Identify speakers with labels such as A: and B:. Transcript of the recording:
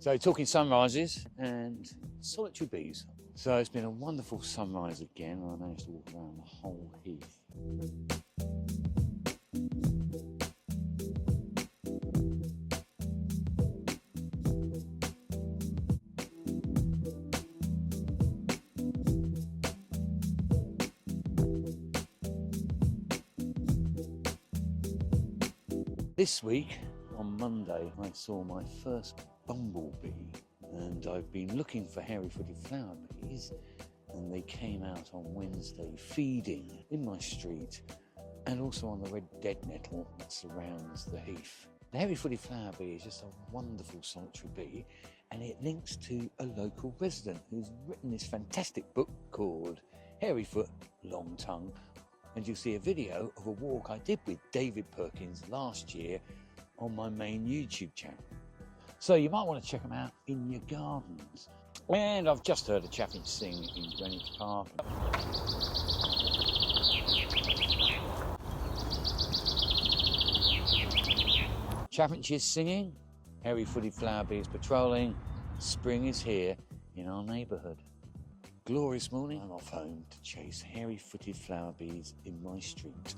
A: So talking sunrises and solitary bees. So it's been a wonderful sunrise again. I managed to walk around the whole heath. This week, on Monday, I saw my first bumblebee, and I've been looking for hairy-footed flower bees, and they came out on Wednesday feeding in my street and also on the red dead nettle that surrounds the heath. The hairy-footed flower bee is just a wonderful solitary bee, and it links to a local resident who's written this fantastic book called Hairyfoot Long Tongue. And you'll see a video of a walk I did with David Perkins last year on my main YouTube channel. So you might want to check them out in your gardens. And I've just heard a chaffinch sing in Greenwich Park. Chaffinch is singing, hairy-footed flower bees patrolling. Spring is here in our neighbourhood. Glorious morning. I'm off home to chase hairy-footed flower bees in my street.